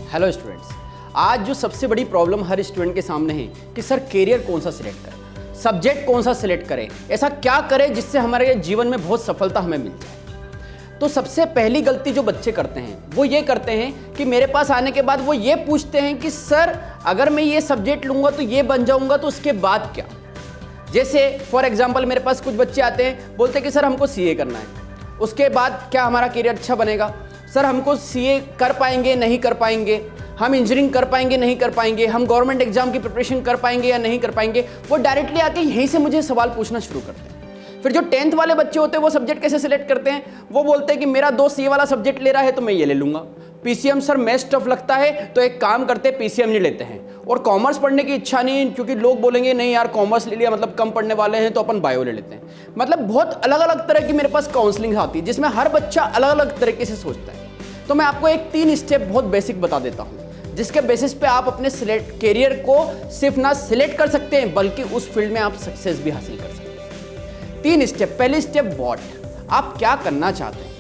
Hello students, आज जो सबसे बड़ी प्रॉब्लम हर स्टूडेंट के सामने है कि सर करियर कौन सा सिलेक्ट करें, सब्जेक्ट कौन सा सिलेक्ट करें, ऐसा क्या करें जिससे हमारे जीवन में बहुत सफलता हमें मिल जाए। तो सबसे पहली गलती जो बच्चे करते हैं वो ये करते हैं कि मेरे पास आने के बाद वो ये पूछते हैं कि सर अगर मैं ये सब्जेक्ट लूँगा तो ये बन जाऊँगा तो उसके बाद क्या। जैसे फॉर एग्जाम्पल मेरे पास कुछ बच्चे आते हैं, बोलते हैं कि सर हमको सीए करना है, उसके बाद क्या हमारा करियर अच्छा बनेगा। सर हमको सीए कर पाएंगे नहीं कर पाएंगे, हम इंजीनियरिंग कर पाएंगे नहीं कर पाएंगे, हम गवर्नमेंट एग्जाम की प्रिपरेशन कर पाएंगे या नहीं कर पाएंगे। वो डायरेक्टली आके यहीं से मुझे सवाल पूछना शुरू करते हैं। फिर जो 10th वाले बच्चे होते हैं वो सब्जेक्ट कैसे सिलेक्ट करते हैं, वो बोलते हैं कि मेरा दोस्त ये वाला सब्जेक्ट ले रहा है तो मैं ये ले लूंगा। पीसीएम सर मैथ्स टफ लगता है तो एक काम करते हैं पीसीएम नहीं लेते हैं। और कॉमर्स पढ़ने की इच्छा नहीं, क्योंकि लोग बोलेंगे नहीं यार कॉमर्स ले लिया मतलब कम पढ़ने वाले हैं तो अपन बायो ले लेते हैं। मतलब बहुत अलग अलग तरह की मेरे पास काउंसलिंग आती है जिसमें हर बच्चा अलग अलग तरीके से सोचता है। तो मैं आपको एक 3 स्टेप बहुत बेसिक बता देता हूँ जिसके बेसिस पे आप अपने करियर को सिर्फ ना सिलेक्ट कर सकते हैं बल्कि उस फील्ड में आप सक्सेस भी हासिल कर सकते हैं। 3 स्टेप। पहली स्टेप व्हाट, आप क्या करना चाहते हैं।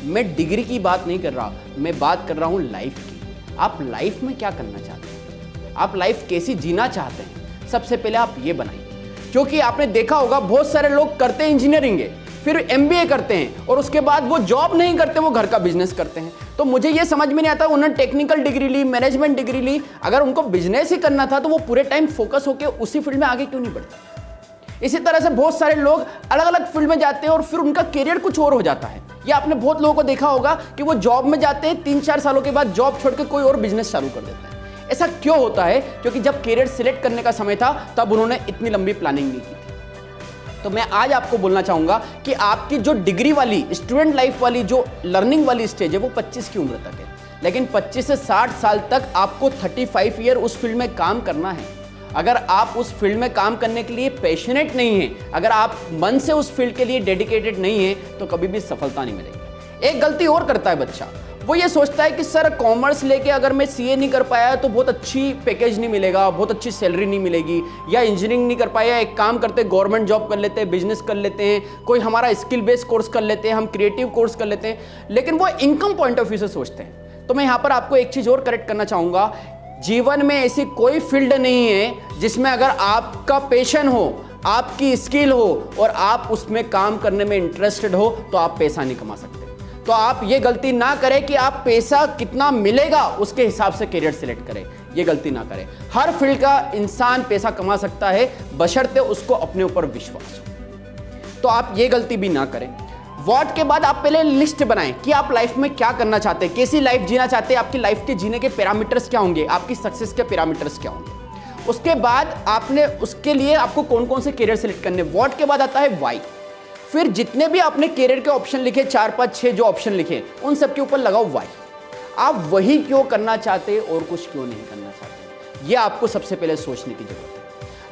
मैं डिग्री की बात नहीं कर रहा, मैं बात कर रहा हूँ लाइफ की। आप लाइफ में क्या करना चाहते हैं, आप लाइफ कैसी जीना चाहते हैं, सबसे पहले आप ये बनाइए। क्योंकि आपने देखा होगा बहुत सारे लोग करते हैं इंजीनियरिंग है, फिर एमबीए करते हैं और उसके बाद वो जॉब नहीं करते, वो घर का बिजनेस करते हैं। तो मुझे ये समझ में नहीं आता उन्होंने टेक्निकल डिग्री ली, मैनेजमेंट डिग्री ली, अगर उनको बिजनेस ही करना था तो वो पूरे टाइम फोकस होकर उसी फील्ड में आगे क्यों नहीं बढ़ते। इसी तरह से बहुत सारे लोग अलग अलग फील्ड में जाते हैं और फिर उनका करियर कुछ और हो जाता है। ये आपने बहुत लोगों को देखा होगा कि वो जॉब में जाते हैं, 3-4 सालों के बाद जॉब छोड़ के कोई और बिजनेस चालू कर देता है। ऐसा क्यों होता है? क्योंकि जब करियर सिलेक्ट करने का समय था तब उन्होंने इतनी लंबी प्लानिंग नहीं की थी। तो मैं आज आपको बोलना चाहूंगा कि आपकी जो डिग्री वाली स्टूडेंट लाइफ वाली जो लर्निंग वाली स्टेज है वो 25 की उम्र तक है, लेकिन 25 से 60 साल तक आपको 35 ईयर उस फील्ड में काम करना है। अगर आप उस फील्ड में काम करने के लिए पैशनेट नहीं है, अगर आप मन से उस फील्ड के लिए डेडिकेटेड नहीं है तो कभी भी सफलता नहीं मिलेगी। एक गलती और करता है बच्चा, वो ये सोचता है कि सर कॉमर्स लेके अगर मैं सीए नहीं कर पाया तो बहुत अच्छी पैकेज नहीं मिलेगा, बहुत अच्छी सैलरी नहीं मिलेगी, या इंजीनियरिंग नहीं कर पाया एक काम करते गवर्नमेंट जॉब कर लेते हैं, बिजनेस कर लेते हैं, कोई हमारा स्किल बेस्ड कोर्स कर लेते हैं, हम क्रिएटिव कोर्स कर लेते हैं, लेकिन वो इनकम पॉइंट ऑफ व्यू से सोचते हैं। तो मैं यहाँ पर आपको एक चीज़ और करेक्ट करना चाहूँगा, जीवन में ऐसी कोई फील्ड नहीं है जिसमें अगर आपका पैशन हो, आपकी स्किल हो और आप उसमें काम करने में इंटरेस्टेड हो तो आप पैसा नहीं कमा सकते। तो आप ये गलती ना करें कि आप पैसा कितना मिलेगा उसके हिसाब से करियर सिलेक्ट करें, ये गलती ना करें। हर फील्ड का इंसान पैसा कमा सकता है बशर्ते उसको अपने ऊपर विश्वास हो। तो आप ये गलती भी ना करें। व्हाट के बाद आप पहले लिस्ट बनाएं कि आप लाइफ में क्या करना चाहते हैं, कैसी लाइफ जीना चाहते हैं, आपकी लाइफ के जीने के पैरामीटर्स क्या होंगे, आपकी सक्सेस के पैरामीटर्स क्या होंगे। उसके बाद आपने उसके लिए आपको कौन कौन से करियर सिलेक्ट करने। व्हाट के बाद आता है वाई। फिर जितने भी आपने करियर के ऑप्शन लिखे, 4, 5, 6 जो ऑप्शन लिखे, उन सब के ऊपर लगाओ वाई। आप वही क्यों करना चाहते और कुछ क्यों नहीं करना चाहते, ये आपको सबसे पहले सोचने की जरूरत है।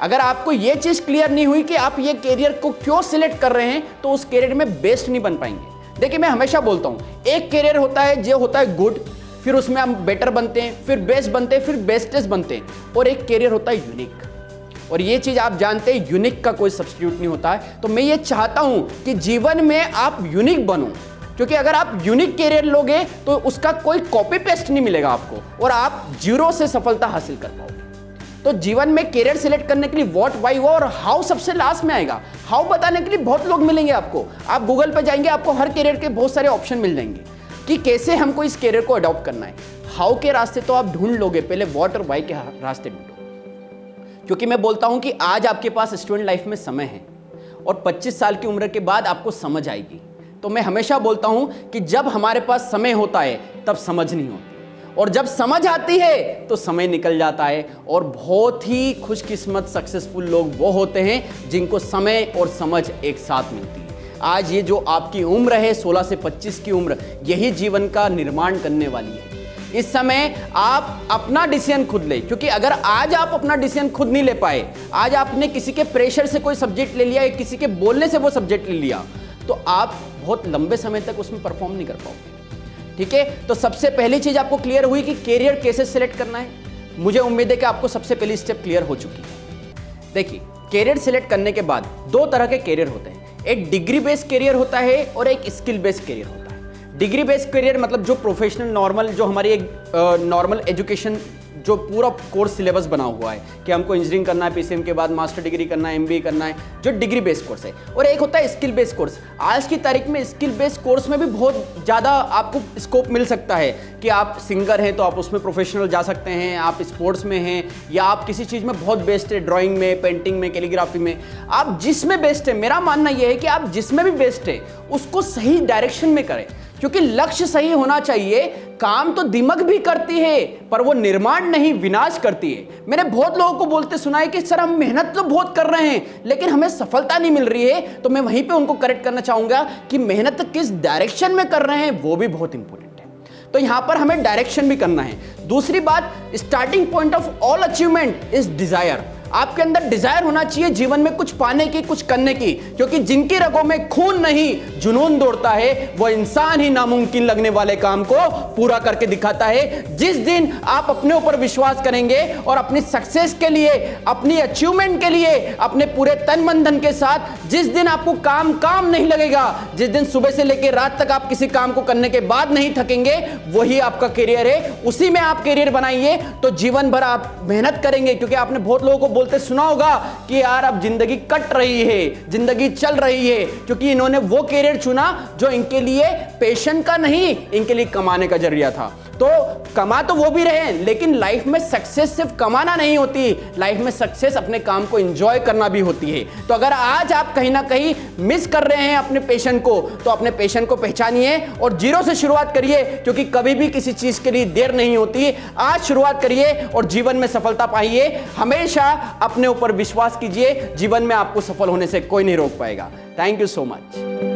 अगर आपको ये चीज क्लियर नहीं हुई कि आप ये करियर को क्यों सिलेक्ट कर रहे हैं तो उस करियर में बेस्ट नहीं बन पाएंगे। देखिए मैं हमेशा बोलता हूं, एक करियर होता है जो होता है गुड, फिर उसमें हम बेटर बनते हैं, फिर बेस्ट बनते हैं, फिर बेस्टेस्ट बनते हैं, और एक करियर होता है यूनिक। और ये चीज आप जानते हैं यूनिक का कोई सब्स्टिट्यूट नहीं होता है। तो मैं ये चाहता हूं कि जीवन में आप यूनिक बनो, क्योंकि अगर आप यूनिक करियर लोगे तो उसका कोई कॉपी पेस्ट नहीं मिलेगा आपको और आप जीरो से सफलता हासिल कर पाओगे। तो जीवन में करियर सिलेक्ट करने के लिए व्हाट, वाई और हाउ सबसे लास्ट में आएगा। हाउ बताने के लिए बहुत लोग मिलेंगे आपको, आप गूगल पे जाएंगे आपको हर करियर के बहुत सारे ऑप्शन मिल जाएंगे कि कैसे हमको इस करियर को अडॉप्ट करना है। हाउ के रास्ते तो आप ढूंढ लोगे, पहले व्हाट और वाई के रास्ते ढूंढो। क्योंकि मैं बोलता हूं कि आज आपके पास स्टूडेंट लाइफ में समय है और 25 साल की उम्र के बाद आपको समझ आएगी। तो मैं हमेशा बोलता हूं कि जब हमारे पास समय होता है तब समझ नहीं होती, और जब समझ आती है तो समय निकल जाता है। और बहुत ही खुशकिस्मत सक्सेसफुल लोग वो होते हैं जिनको समय और समझ एक साथ मिलती है। आज ये जो आपकी उम्र है 16 से 25 की उम्र, यही जीवन का निर्माण करने वाली है। इस समय आप अपना डिसीजन खुद ले, क्योंकि अगर आज आप अपना डिसीजन खुद नहीं ले पाए, आज आपने किसी के प्रेशर से कोई सब्जेक्ट ले लिया या किसी के बोलने से वो सब्जेक्ट ले लिया, तो आप बहुत लंबे समय तक उसमें परफॉर्म नहीं कर पाओगे। ठीक है, तो सबसे पहली चीज आपको क्लियर हुई कि करियर कैसे सिलेक्ट करना है। मुझे उम्मीद है कि आपको सबसे पहली स्टेप क्लियर हो चुकी है। देखिए करियर सिलेक्ट करने के बाद 2 तरह के करियर होते हैं, एक डिग्री बेस्ड करियर होता है और एक स्किल बेस्ड करियर होता है। डिग्री बेस्ड करियर मतलब जो प्रोफेशनल नॉर्मल, जो हमारी एक नॉर्मल एजुकेशन, जो पूरा कोर्स सिलेबस बना हुआ है कि हमको इंजीनियरिंग करना है, पीसीएम के बाद मास्टर डिग्री करना है, एमबीए करना है, जो डिग्री बेस्ड कोर्स है। और एक होता है स्किल बेस्ड कोर्स। आज की तारीख में स्किल बेस्ड कोर्स में भी बहुत ज़्यादा आपको स्कोप मिल सकता है कि आप सिंगर हैं तो आप उसमें प्रोफेशनल जा सकते हैं, आप स्पोर्ट्स में हैं, या आप किसी चीज़ में बहुत बेस्ट है, ड्राइंग में, पेंटिंग में, कैलीग्राफी में, आप जिसमें बेस्ट है। मेरा मानना यह है कि आप जिसमें भी बेस्ट है उसको सही डायरेक्शन में करें, क्योंकि लक्ष्य सही होना चाहिए। काम तो दिमाग भी करती है पर वो निर्माण नहीं, विनाश करती है। मैंने बहुत लोगों को बोलते सुना है कि सर हम मेहनत तो बहुत कर रहे हैं लेकिन हमें सफलता नहीं मिल रही है। तो मैं वहीं पे उनको करेक्ट करना चाहूंगा कि मेहनत किस डायरेक्शन में कर रहे हैं वो भी बहुत इंपॉर्टेंट है। तो यहां पर हमें डायरेक्शन भी करना है। दूसरी बात, starting point of all achievement is desire. आपके अंदर डिजायर होना चाहिए जीवन में कुछ पाने की, कुछ करने की, क्योंकि जिनकी रगों में खून नहीं जुनून दौड़ता है वो इंसान ही नामुमकिन लगने वाले काम को पूरा करके दिखाता है। जिस दिन आप अपने ऊपर विश्वास करेंगे और अपनी सक्सेस के लिए, अपनी अचीवमेंट के लिए अपने पूरे तन मन धन के साथ, जिस दिन आपको काम नहीं लगेगा, जिस दिन सुबह से लेकर रात तक आप किसी काम को करने के बाद नहीं थकेंगे, वही आपका करियर है। उसी में आप करियर बनाइए तो जीवन भर आप मेहनत करेंगे। क्योंकि आपने बहुत लोगों को बोलते सुना होगा कि यार अब जिंदगी कट रही है, जिंदगी चल रही है, क्योंकि इन्होंने वो करियर चुना जो इनके लिए पैशन का नहीं, इनके लिए कमाने का जरिया था। तो कमा तो वो भी रहे, लेकिन लाइफ में सक्सेस सिर्फ कमाना नहीं होती, लाइफ में सक्सेस अपने काम को एंजॉय करना भी होती है। तो अगर आज आप कहीं ना कहीं मिस कर रहे हैं अपने पैशन को, तो अपने पैशन को पहचानिए और जीरो से शुरुआत करिए, क्योंकि कभी भी किसी चीज के लिए देर नहीं होती। आज शुरुआत करिए और जीवन में सफलता पाइए। हमेशा अपने ऊपर विश्वास कीजिए, जीवन में आपको सफल होने से कोई नहीं रोक पाएगा। Thank you so much.